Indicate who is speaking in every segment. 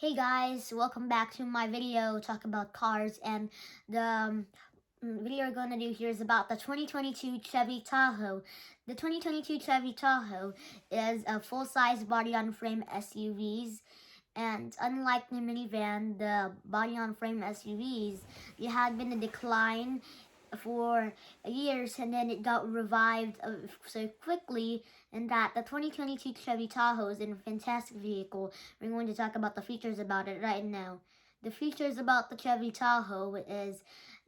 Speaker 1: Hey guys, welcome back to my video talk about cars, and the video we're going to do here is about the 2022 Chevy Tahoe. The 2022 Chevy Tahoe is a full-size body-on-frame SUVs, and unlike the minivan, the body-on-frame SUVs, it had been a decline for years, and then it got revived so quickly, and that the 2022 Chevy Tahoe is a fantastic vehicle. We're going to talk about the features about it right now. The features about the Chevy Tahoe is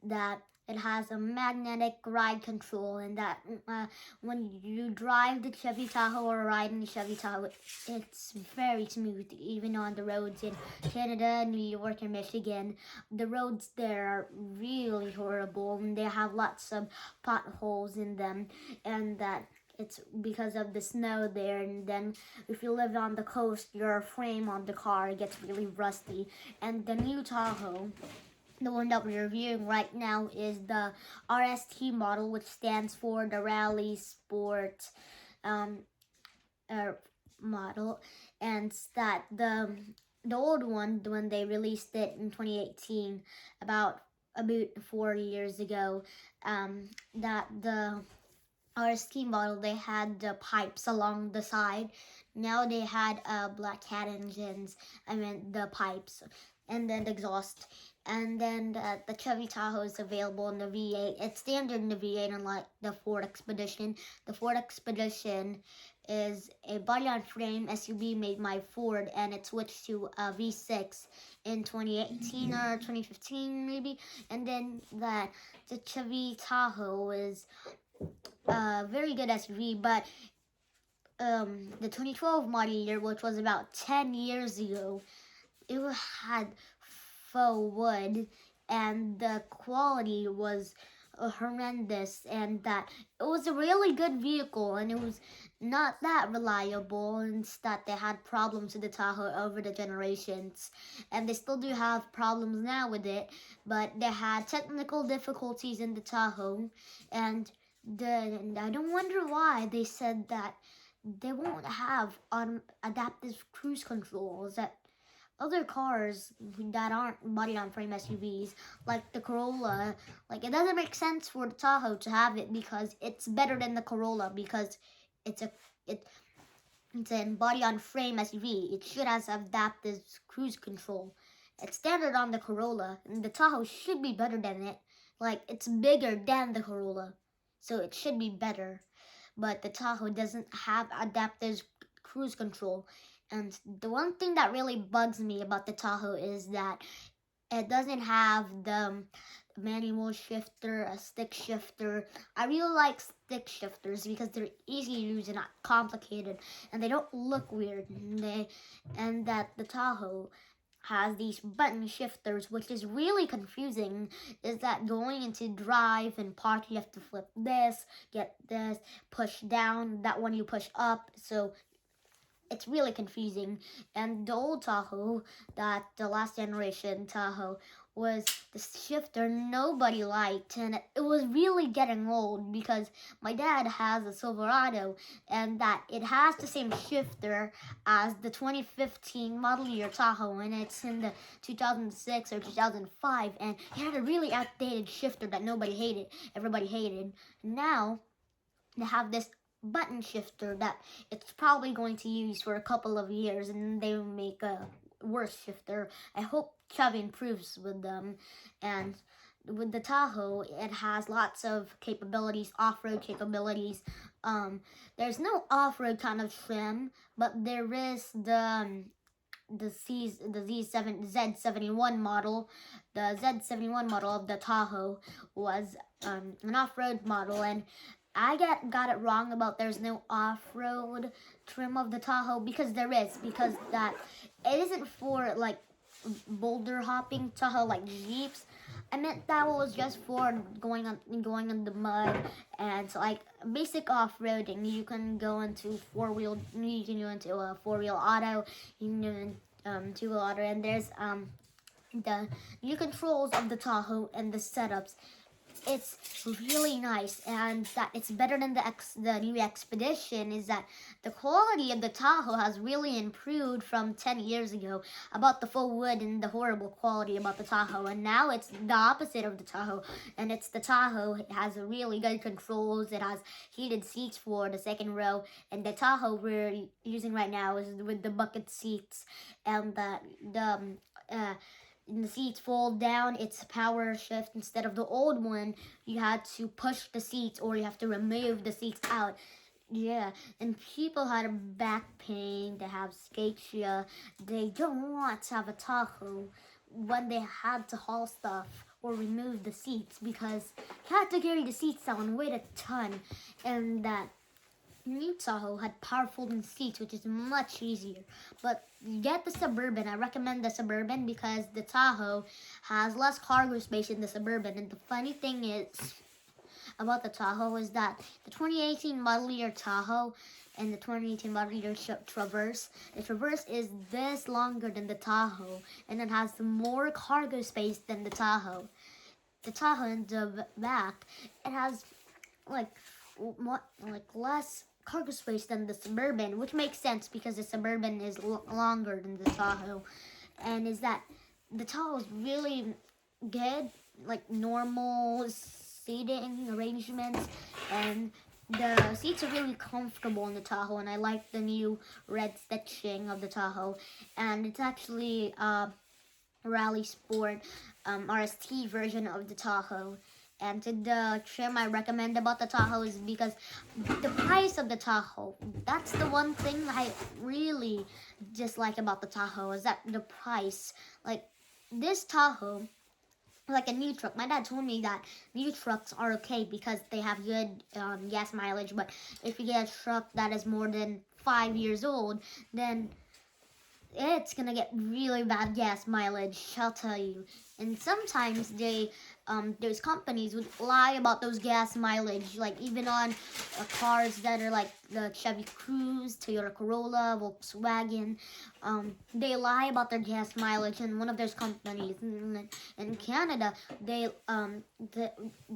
Speaker 1: that it has a magnetic ride control, and that when you drive the Chevy Tahoe or ride in the Chevy Tahoe, it's very smooth, even on the roads in Canada, New York, and Michigan. The roads there are really horrible, and they have lots of potholes in them, and that it's because of the snow there. And then if you live on the coast, your frame on the car gets really rusty. And the new Tahoe, the one that we're reviewing right now, is the RST model, which stands for the Rally Sport model. And that the old one, when they released it in 2018, about 4 years ago, that the RST model, they had the pipes along the side. Now they had black cat engines, the pipes, and then the exhaust. And then the Chevy Tahoe is available in the V8. It's standard in the V8, unlike the Ford Expedition. The Ford Expedition is a body-on-frame SUV made by Ford, and it switched to a V6 in 2018 or 2015 maybe. And then the Chevy Tahoe is a very good SUV, but the 2012 model year, which was about 10 years ago, it had faux wood, and the quality was horrendous, and that it was a really good vehicle, and it was not that reliable, and that they had problems with the Tahoe over the generations, and they still do have problems now with it, but they had technical difficulties in the Tahoe, and I don't wonder why they said that they won't have adaptive cruise controls that other cars that aren't body-on-frame SUVs, like the Corolla. Like, it doesn't make sense for the Tahoe to have it, because it's better than the Corolla, because it's a body-on-frame SUV. It should have adaptive cruise control. It's standard on the Corolla, and the Tahoe should be better than it. Like, it's bigger than the Corolla, so it should be better. But the Tahoe doesn't have adaptive cruise control. And the one thing that really bugs me about the Tahoe is that it doesn't have the manual shifter, a stick shifter. I really like stick shifters because they're easy to use and not complicated, and they don't look weird. And that the Tahoe has these button shifters, which is really confusing. Is that going into drive and park, you have to flip this, get this, push down, that one you push up, so it's really confusing. And the old Tahoe, that the last generation Tahoe, was the shifter nobody liked, and it was really getting old, because my dad has a Silverado, and that it has the same shifter as the 2015 model year Tahoe, and it's in the 2006 or 2005, and it had a really outdated shifter that everybody hated. Now they have this button shifter that it's probably going to use for a couple of years, and they will make a worse shifter. I hope Chevy improves with them. And with the Tahoe, it has lots of capabilities, off-road capabilities. There's no off-road kind of trim, but there is the Z71 model. The Z71 model of the Tahoe was an off-road model, and I got it wrong about there's no off-road trim of the Tahoe, because there is, because that it isn't for like boulder hopping Tahoe like Jeeps. I meant that was just for going on the mud, and so, like, basic off-roading. You can go into four-wheel, you can go into a four-wheel auto, you can do two-wheel auto, and there's the new controls of the Tahoe and the setups. it's really nice, and that it's better than the new Expedition is that the quality of the Tahoe has really improved from 10 years ago about the full wood and the horrible quality about the Tahoe, and now it's the opposite of the Tahoe, and it's the Tahoe. It has really good controls. It has heated seats for the second row, and the Tahoe we're using right now is with the bucket seats, and uh, the seats fold down. It's power shift instead of the old one. You had to push the seats or you have to remove the seats out. Yeah, and people had a back pain, they have scatia. They don't want to have a Tahoe when they had to haul stuff or remove the seats because you had to carry the seats out and weight a ton. And that new Tahoe had powerful seats, which is much easier. But get the Suburban. I recommend the Suburban because the Tahoe has less cargo space in the Suburban. And the funny thing is about the Tahoe is that the 2018 model year Tahoe and the 2018 model year Traverse, the Traverse is this longer than the Tahoe, and it has more cargo space than the Tahoe. The Tahoe in the back, it has like more, like less cargo space than the Suburban, which makes sense because the Suburban is longer than the Tahoe, and is that the Tahoe is really good, like normal seating arrangements, and the seats are really comfortable in the Tahoe, and I like the new red stitching of the Tahoe, and it's actually Rally Sport RST version of the Tahoe. And the trim I recommend about the Tahoe is because the price of the Tahoe. That's the one thing I really dislike about the Tahoe is that the price. Like this Tahoe, like a new truck. My dad told me that new trucks are okay because they have good gas mileage. But if you get a truck that is more than 5 years old, then it's gonna get really bad gas mileage, I'll tell you. And sometimes those companies would lie about those gas mileage, like even on cars that are like the Chevy Cruze, Toyota Corolla, Volkswagen. They lie about their gas mileage, and one of those companies in Canada, the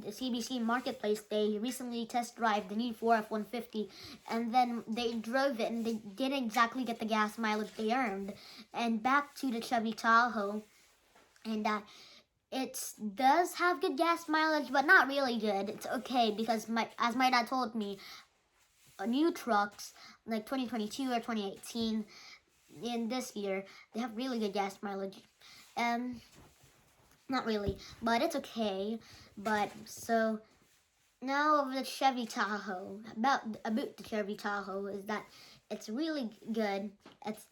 Speaker 1: CBC Marketplace, they recently test drive the new Ford F-150, and then they drove it, and they didn't exactly get the gas mileage they earned. And back to the Chevy Tahoe, and it does have good gas mileage, but not really good. It's okay because as my dad told me, new trucks like 2022 or 2018 in this year, they have really good gas mileage. Not really, but it's okay. But so now the Chevy Tahoe, about the Chevy Tahoe is that it's really good. It's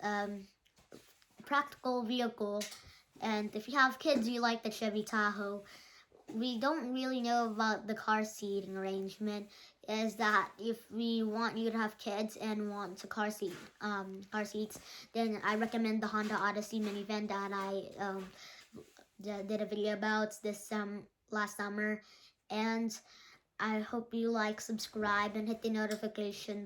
Speaker 1: practical vehicle, and if you have kids, you like the Chevy Tahoe. We don't really know about the car seating arrangement. Is that if we want you to have kids and want a car seats, then I recommend the Honda Odyssey minivan that I did a video about this last summer. And I hope you like, subscribe, and hit the notification